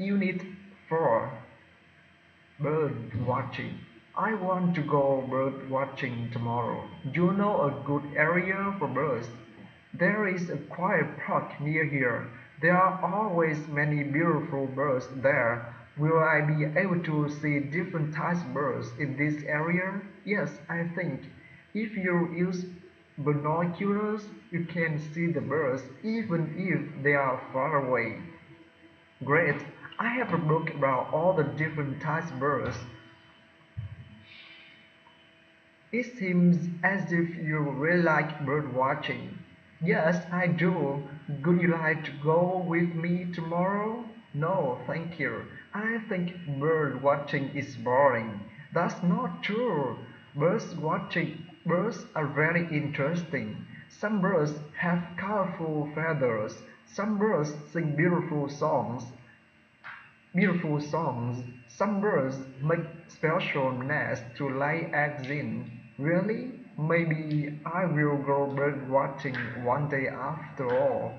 Unit 4. Bird watching. I want to go bird watching tomorrow. You know a good area for birds? There is a quiet park near here. There are always many beautiful birds there. Will I be able to see different types of birds in this area? Yes, I think. If you use binoculars, you can see the birds even if they are far away. Great! I have a book about all the different types of birds. It seems as if you really like bird watching. Yes, I do. Would you like to go with me tomorrow? No, thank you. I think bird watching is boring. That's not true. Birds are very interesting. Some birds have colorful feathers. Some birds sing beautiful songs. Some birds make special nests to lay eggs in. Really? Maybe I will go bird watching one day after all.